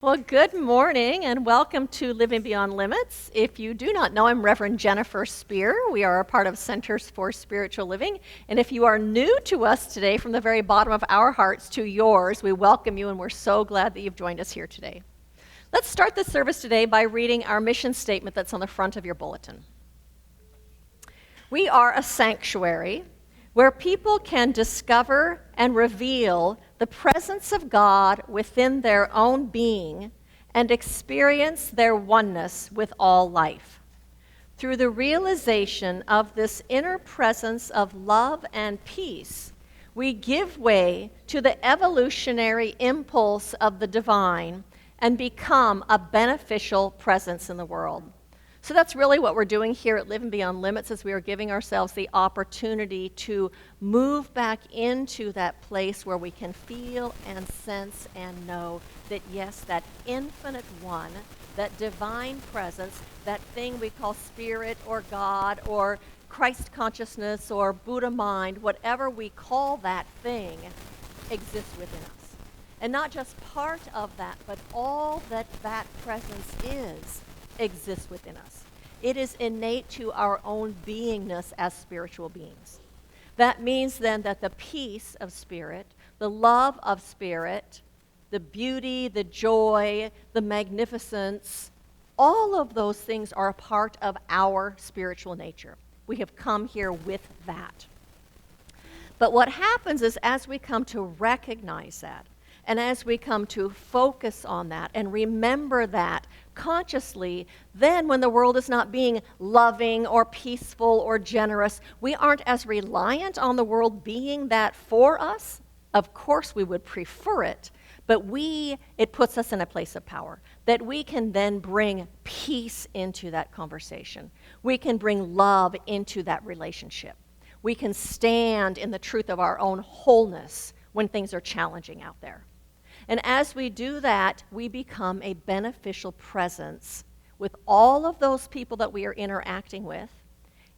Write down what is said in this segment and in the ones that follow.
Well, good morning and welcome to Living Beyond Limits. If you do not know, I'm Reverend Jennifer Spear. We are a part of Centers for Spiritual Living. And if you are new to us today, from the very bottom of our hearts to yours, we welcome you and we're so glad that you've joined us here today. Let's start the service today by reading our mission statement that's on the front of your bulletin. We are a sanctuary where people can discover and reveal the presence of God within their own being and experience their oneness with all life. Through the realization of this inner presence of love and peace, we give way to the evolutionary impulse of the divine and become a beneficial presence in the world. So that's really what we're doing here at Living Beyond Limits, is we are giving ourselves the opportunity to move back into that place where we can feel and sense and know that, yes, that infinite one, that divine presence, that thing we call spirit or God or Christ consciousness or Buddha mind, whatever we call that thing, exists within us. And not just part of that, but all that that presence is exists within us. It is innate to our own beingness as spiritual beings. That means then that the peace of spirit, the love of spirit, the beauty, the joy, the magnificence, all of those things are a part of our spiritual nature. We have come here with that. But what happens is, as we come to recognize that, and as we come to focus on that and remember that consciously, then when the world is not being loving or peaceful or generous, we aren't as reliant on the world being that for us. Of course, we would prefer it, but it puts us in a place of power that we can then bring peace into that conversation. We can bring love into that relationship. We can stand in the truth of our own wholeness when things are challenging out there. And as we do that, we become a beneficial presence with all of those people that we are interacting with.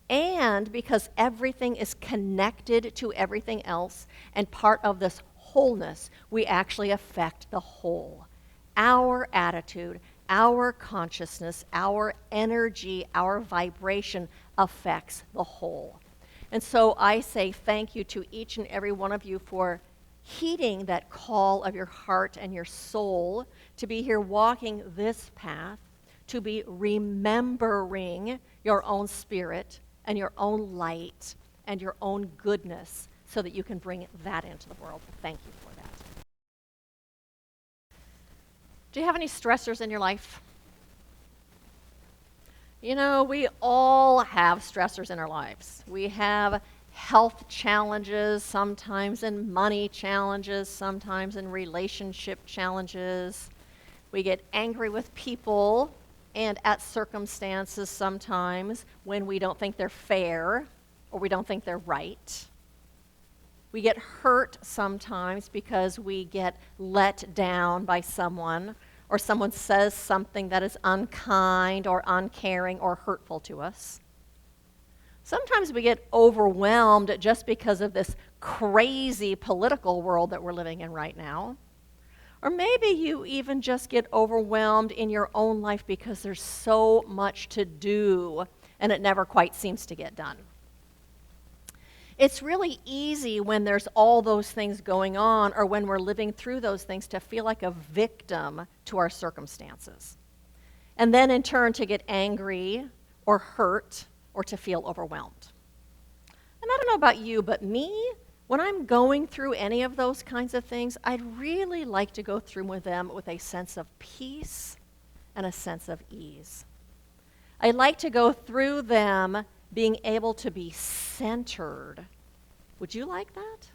And because everything is connected to everything else and part of this wholeness, we actually affect the whole. Our attitude, our consciousness, our energy, our vibration affects the whole. And so I say thank you to each and every one of you for heeding that call of your heart and your soul to be here walking this path, to be remembering your own spirit and your own light and your own goodness so that you can bring that into the world. Thank you for that. Do you have any stressors in your life? You know, we all have stressors in our lives. We have health challenges, sometimes in money challenges, sometimes in relationship challenges. We get angry with people and at circumstances sometimes when we don't think they're fair or we don't think they're right. We get hurt sometimes because we get let down by someone, or someone says something that is unkind or uncaring or hurtful to us. Sometimes we get overwhelmed just because of this crazy political world that we're living in right now. Or maybe you even just get overwhelmed in your own life because there's so much to do and it never quite seems to get done. It's really easy when there's all those things going on, or when we're living through those things, to feel like a victim to our circumstances. And then in turn to get angry or hurt or to feel overwhelmed. And I don't know about you, but me, when I'm going through any of those kinds of things, I'd really like to go through with them with a sense of peace and a sense of ease. I'd like to go through them being able to be centered. Would you like that?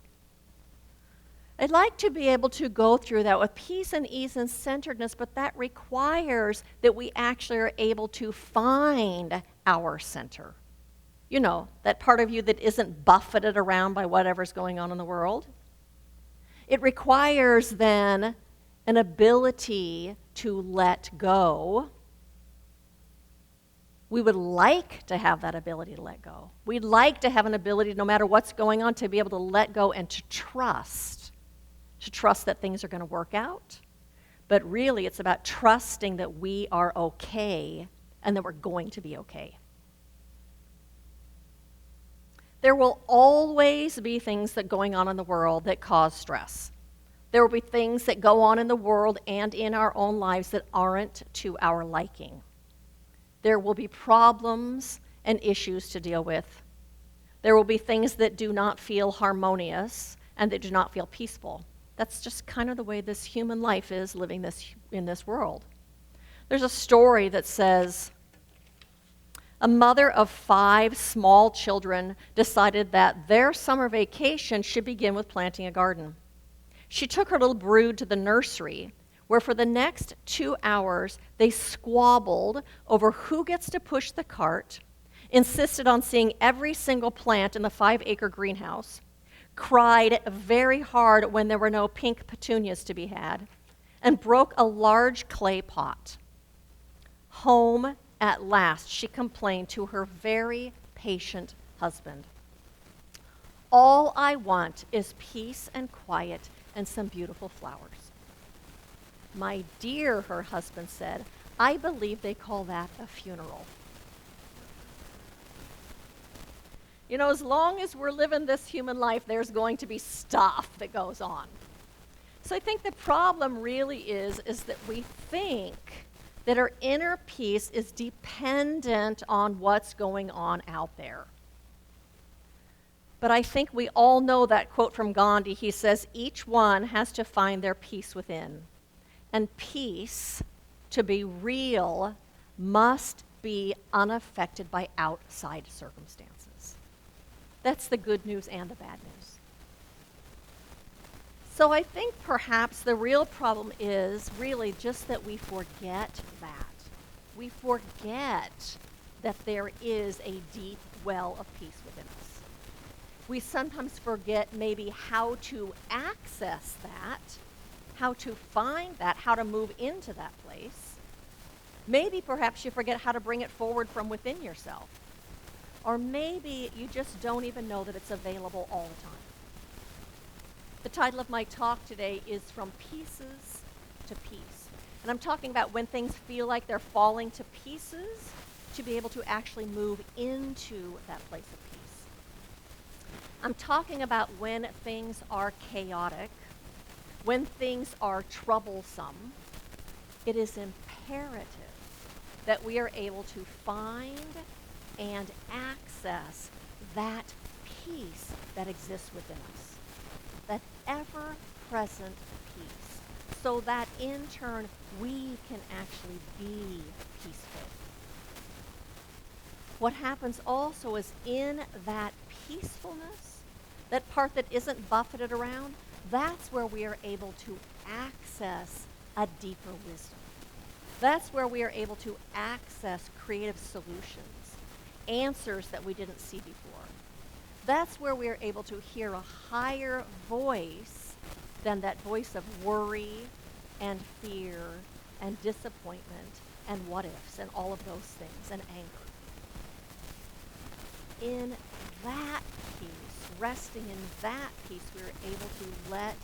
I'd like to be able to go through that with peace and ease and centeredness, but that requires that we actually are able to find our center. You know, that part of you that isn't buffeted around by whatever's going on in the world. It requires then an ability to let go. We would like to have that ability to let go. We'd like to have an ability, no matter what's going on, to be able to let go and to trust that things are going to work out, But really, it's about trusting that we are okay and that we're going to be okay. There will always be things that are going on in the world that cause stress. There will be things that go on in the world and in our own lives that aren't to our liking. There will be problems and issues to deal with. There will be things that do not feel harmonious and that do not feel peaceful. That's just kind of the way this human life is living in this world. There's a story that says a mother of 5 small children decided that their summer vacation should begin with planting a garden. She took her little brood to the nursery, where for the next 2 hours they squabbled over who gets to push the cart, insisted on seeing every single plant in the 5-acre greenhouse, cried very hard when there were no pink petunias to be had, and broke a large clay pot. Home at last, she complained to her very patient husband. "All I want is peace and quiet and some beautiful flowers." "My dear," her husband said, "I believe they call that a funeral." You know, as long as we're living this human life, there's going to be stuff that goes on. So I think the problem really is that we think that our inner peace is dependent on what's going on out there. But I think we all know that quote from Gandhi. He says, each one has to find their peace within. And peace, to be real, must be unaffected by outside circumstances. That's the good news and the bad news. So I think perhaps the real problem is really just that we forget that. We forget that there is a deep well of peace within us. We sometimes forget maybe how to access that, how to find that, how to move into that place. Maybe perhaps you forget how to bring it forward from within yourself. Or maybe you just don't even know that it's available all the time. The title of my talk today is From Pieces to Peace. And I'm talking about when things feel like they're falling to pieces, to be able to actually move into that place of peace. I'm talking about when things are chaotic, when things are troublesome. It is imperative that we are able to find and access that peace that exists within us, that ever-present peace, so that in turn we can actually be peaceful. What happens also is in that peacefulness, that part that isn't buffeted around, that's where we are able to access a deeper wisdom. That's where we are able to access creative solutions, answers that we didn't see before. That's where we are able to hear a higher voice than that voice of worry and fear and disappointment and what ifs and all of those things and anger. In that peace, resting in that peace, we are able to let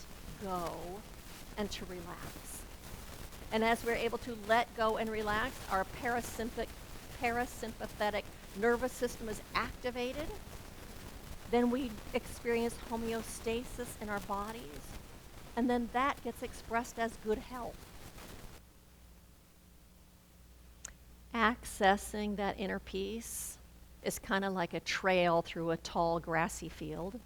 go and to relax. And as we're able to let go and relax, our parasympathetic nervous system is activated. Then we experience homeostasis in our bodies. And then that gets expressed as good health. Accessing that inner peace is kind of like a trail through a tall grassy field.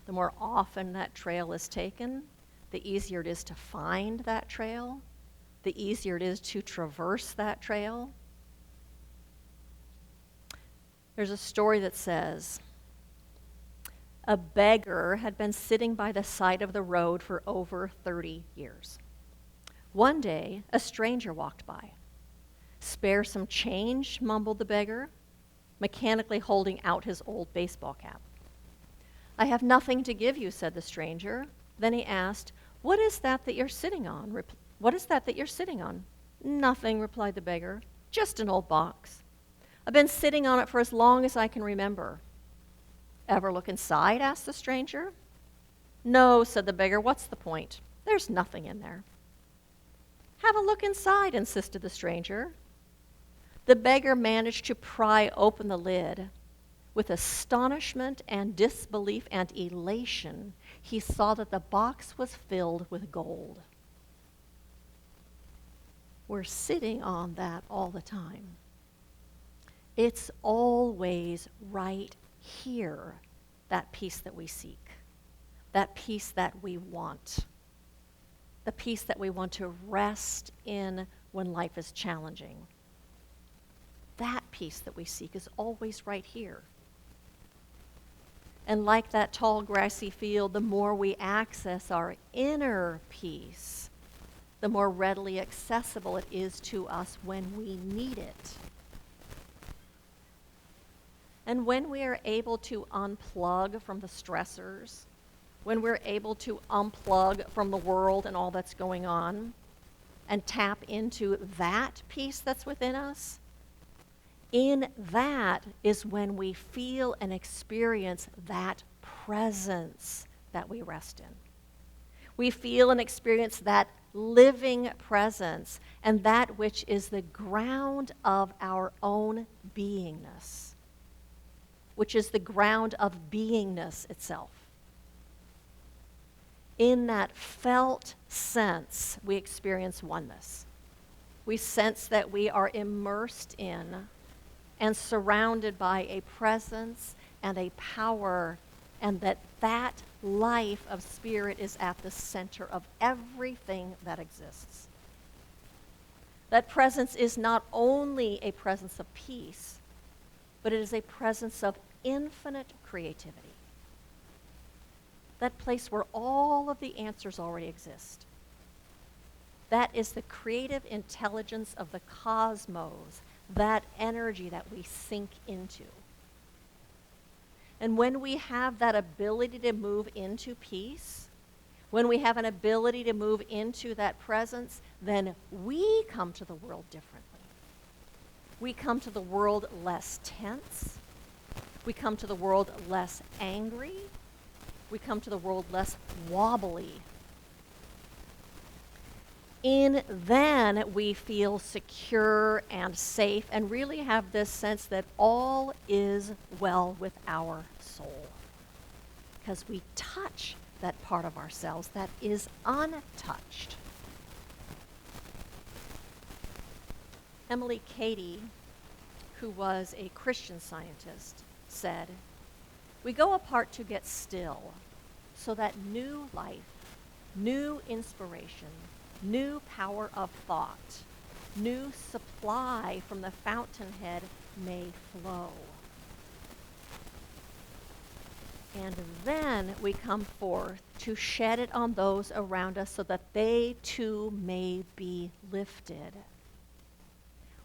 The more often that trail is taken, the easier it is to find that trail, the easier it is to traverse that trail. There's a story that says, a beggar had been sitting by the side of the road for over 30 years. One day, a stranger walked by. "Spare some change," mumbled the beggar, mechanically holding out his old baseball cap. "I have nothing to give you," said the stranger. Then he asked, What is that you're sitting on? What is that you're sitting on?" "Nothing," replied the beggar, "just an old box. I've been sitting on it for as long as I can remember." "Ever look inside?" asked the stranger. "No," said the beggar. "What's the point? There's nothing in there." Have a look inside, insisted the stranger. The beggar managed to pry open the lid. With astonishment and disbelief and elation, he saw that the box was filled with gold. We're sitting on that all the time. It's always right here, that peace that we seek, that peace that we want, the peace that we want to rest in when life is challenging. That peace that we seek is always right here. And like that tall grassy field, the more we access our inner peace, the more readily accessible it is to us when we need it. And when we are able to unplug from the stressors, when we're able to unplug from the world and all that's going on, and tap into that peace that's within us, in that is when we feel and experience that presence that we rest in. We feel and experience that living presence and that which is the ground of our own beingness, which is the ground of beingness itself. In that felt sense, we experience oneness. We sense that we are immersed in and surrounded by a presence and a power, and that life of spirit is at the center of everything that exists. That presence is not only a presence of peace, but it is a presence of infinite creativity. That place where all of the answers already exist. That is the creative intelligence of the cosmos, that energy that we sink into. And when we have that ability to move into peace, when we have an ability to move into that presence, then we come to the world differently. We come to the world less tense. We come to the world less angry. We come to the world less wobbly. In then we feel secure and safe and really have this sense that all is well with our soul, because we touch that part of ourselves that is untouched. Emily Cady, who was a Christian Scientist, said, "We go apart to get still so that new life, new inspiration, new power of thought, new supply from the fountainhead may flow. And then we come forth to shed it on those around us so that they too may be lifted."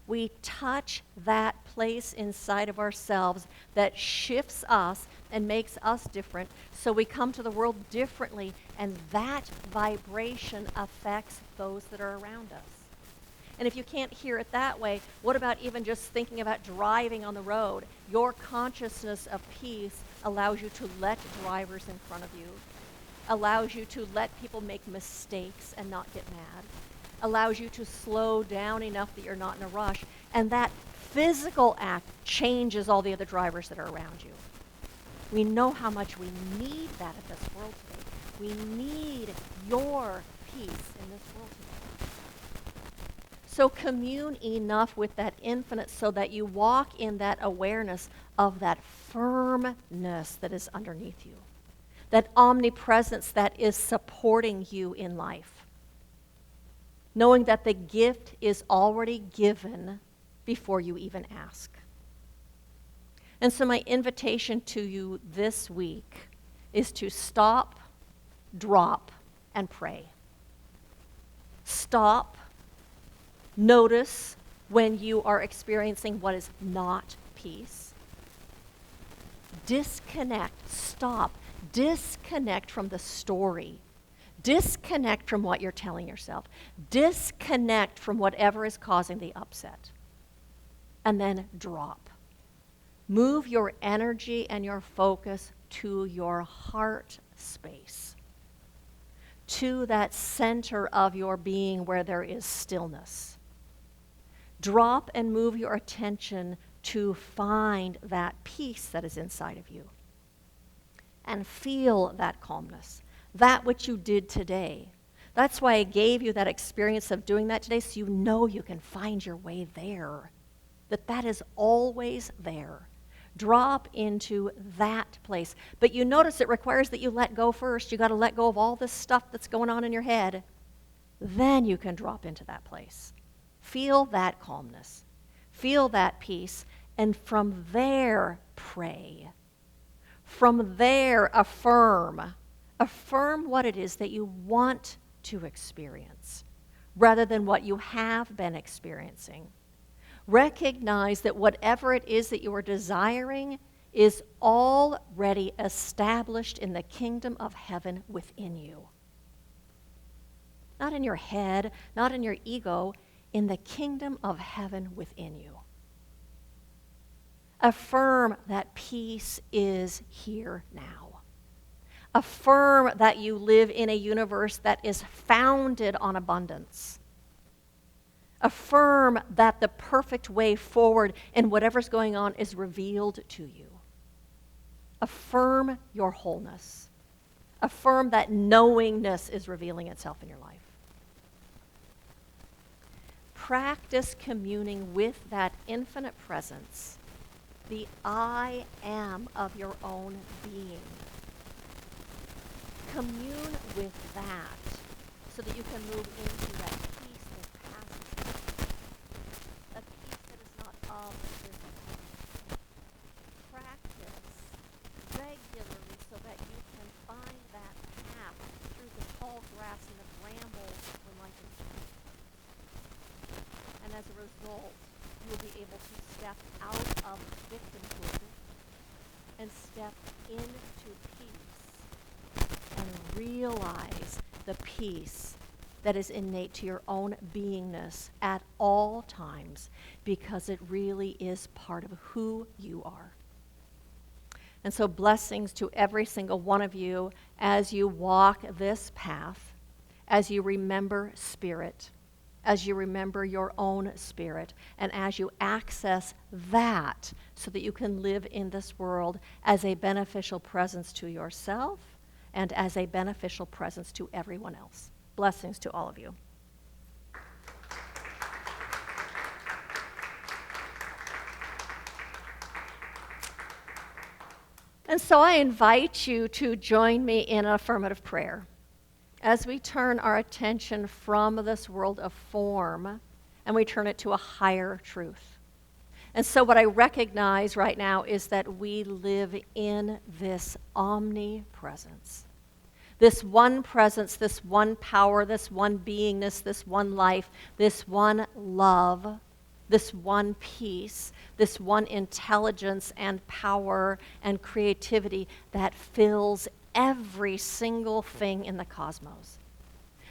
We touch that place inside of ourselves that shifts us and makes us different, so we come to the world differently, and that vibration affects those that are around us. And if you can't hear it that way, what about even just thinking about driving on the road? Your consciousness of peace allows you to let drivers in front of you, allows you to let people make mistakes and not get mad, allows you to slow down enough that you're not in a rush, and that physical act changes all the other drivers that are around you. We know how much we need that in this world today. We need your peace in this world today. So commune enough with that infinite so that you walk in that awareness of that firmness that is underneath you, that omnipresence that is supporting you in life, knowing that the gift is already given before you even ask. And so my invitation to you this week is to stop, drop, and pray. Stop, notice when you are experiencing what is not peace. Disconnect, stop, disconnect from the story. Disconnect from what you're telling yourself. Disconnect from whatever is causing the upset. And then drop. Move your energy and your focus to your heart space, to that center of your being where there is stillness. Drop and move your attention to find that peace that is inside of you. And feel that calmness, that which you did today. That's why I gave you that experience of doing that today, so you know you can find your way there, that is always there. Drop into that place. But you notice it requires that you let go first. You got to let go of all this stuff that's going on in your head. Then you can drop into that place. Feel that calmness. Feel that peace. And from there, pray. From there, affirm. Affirm what it is that you want to experience rather than what you have been experiencing. Recognize that whatever it is that you are desiring is already established in the kingdom of heaven within you. Not in your head, not in your ego, in the kingdom of heaven within you. Affirm that peace is here now. Affirm that you live in a universe that is founded on abundance. Affirm that the perfect way forward in whatever's going on is revealed to you. Affirm your wholeness. Affirm that knowingness is revealing itself in your life. Practice communing with that infinite presence, the I am of your own being. Commune with that so that you can move into that peace that passes, a peace that is not of this world. Practice regularly so that you can find that path through the tall grass and the brambles when life is challenging. And as a result, you'll be able to step out of victimhood and step into peace and realize the peace that is innate to your own beingness at all times, because it really is part of who you are. And so blessings to every single one of you as you walk this path, as you remember spirit, as you remember your own spirit, and as you access that so that you can live in this world as a beneficial presence to yourself and as a beneficial presence to everyone else. Blessings to all of you. And so I invite you to join me in an affirmative prayer as we turn our attention from this world of form and we turn it to a higher truth. And so what I recognize right now is that we live in this omnipresence. This one presence, this one power, this one beingness, this one life, this one love, this one peace, this one intelligence and power and creativity that fills every single thing in the cosmos.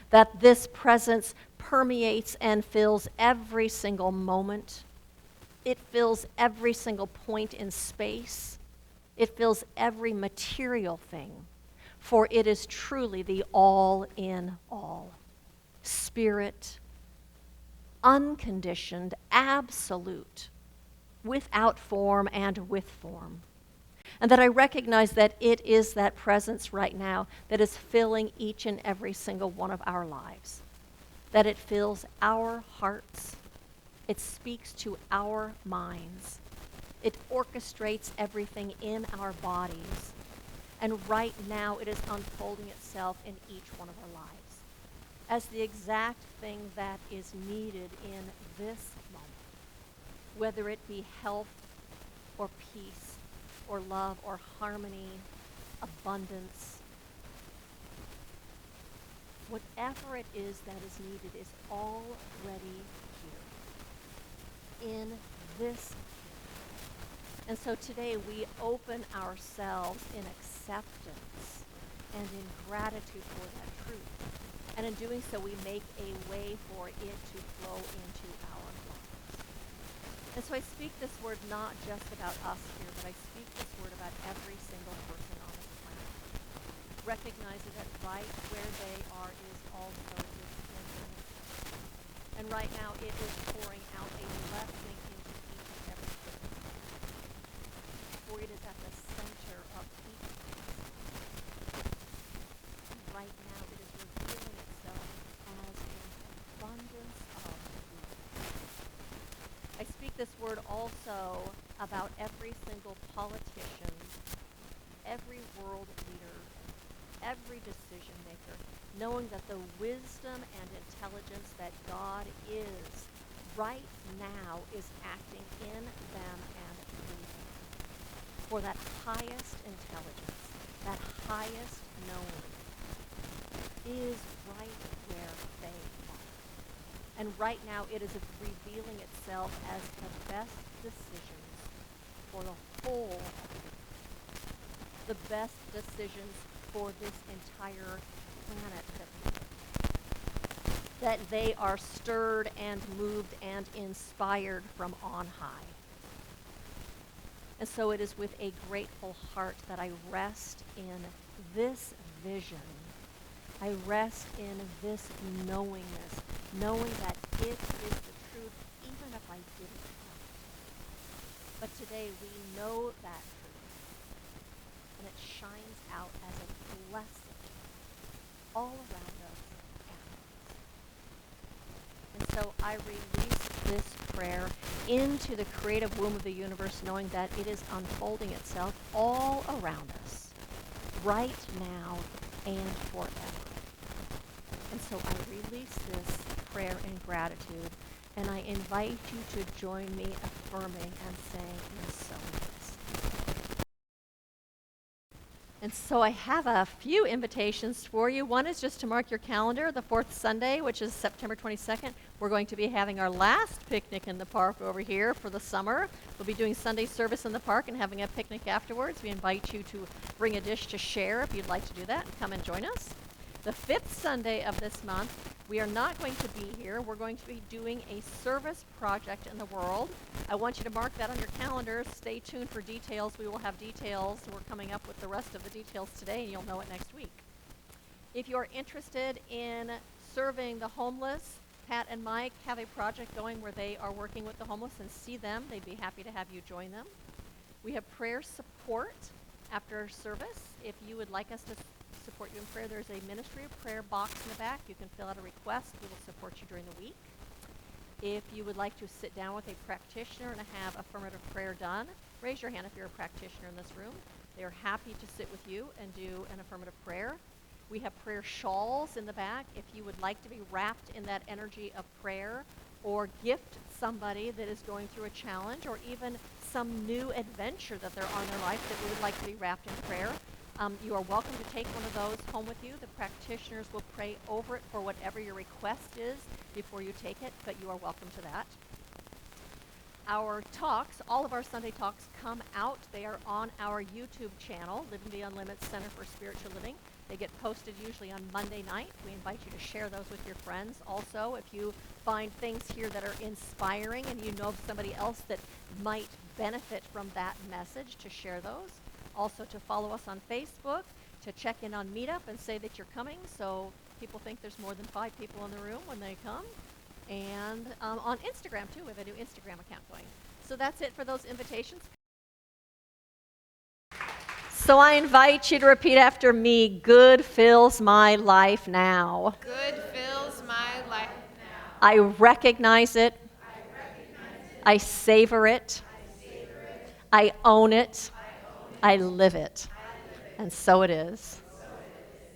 That this presence permeates and fills every single moment. It fills every single point in space. It fills every material thing. For it is truly the all in all. Spirit, unconditioned, absolute, without form and with form. And that I recognize that it is that presence right now that is filling each and every single one of our lives. That it fills our hearts. It speaks to our minds. It orchestrates everything in our bodies. And right now it is unfolding itself in each one of our lives as the exact thing that is needed in this moment. Whether it be health or peace or love or harmony, abundance. Whatever it is that is needed is already here in this. And so today we open ourselves in acceptance and in gratitude for that truth. And in doing so, we make a way for it to flow into our lives. And so I speak this word not just about us here, but I speak this word about every single person on this planet. recognizing that right where they are is also within. And right now it is pouring out a blessing into each and every person. For it is at the center of each person. And right now it is revealing itself as an abundance of food. I speak this word also about every single politician, every world leader, every decision maker, knowing that the wisdom and intelligence that God is right now is acting in them and through them. For that highest intelligence, that highest knowing is right where they are. And right now it is revealing itself as the best decisions for the whole of the best decisions for this entire planet that they are stirred and moved and inspired from on high. And so it is with a grateful heart that I rest in this vision. I rest in this knowingness, knowing that it is the truth even if I didn't know it. But today we know that truth, and it shines out as a blessing all around us and us. And so I release this prayer into the creative womb of the universe, knowing that it is unfolding itself all around us, right now and forever. And so I release this prayer in gratitude, and I invite you to join me affirming and saying, and so it is. And so I have a few invitations for you. One is just to mark your calendar, the fourth Sunday, which is September 22nd. We're going to be having our last picnic in the park over here for the summer. We'll be doing Sunday service in the park and having a picnic afterwards. We invite you to bring a dish to share if you'd like to do that, and come and join us. The fifth Sunday of this month, we are not going to be here. We're going to be doing a service project in the world. I want you to mark that on your calendars. Stay tuned for details. We will have details. We're coming up with the rest of the details today, and you'll know it next week. If you're interested in serving the homeless, Pat and Mike have a project going where they are working with the homeless, and see them. They'd be happy to have you join them. We have prayer support after service. If you would like us to support you in prayer, there's a Ministry of Prayer box in the back. You can fill out a request. We will support you during the week. If you would like to sit down with a practitioner and have affirmative prayer done, raise your hand if you're a practitioner in this room. They are happy to sit with you and do an affirmative prayer. We have prayer shawls in the back. If you would like to be wrapped in that energy of prayer, or gift somebody that is going through a challenge, or even some new adventure that they're on in their life that we would like to be wrapped in prayer, you are welcome to take one of those home with you. The practitioners will pray over it for whatever your request is before you take it, but you are welcome to that. Our talks, all of our Sunday talks come out. They are on our YouTube channel, Living Beyond Limits Center for Spiritual Living. They get posted usually on Monday night. We invite you to share those with your friends. Also, if you find things here that are inspiring and you know of somebody else that might benefit from that message, to share those. Also to follow us on Facebook, to check in on Meetup and say that you're coming, so people think there's more than 5 people in the room when they come. And on Instagram too, we have a new Instagram account going. So that's it for those invitations. So I invite you to repeat after me, good fills my life now. Good fills my life now. I recognize it. I savor it. I own it. I live it. And so it is.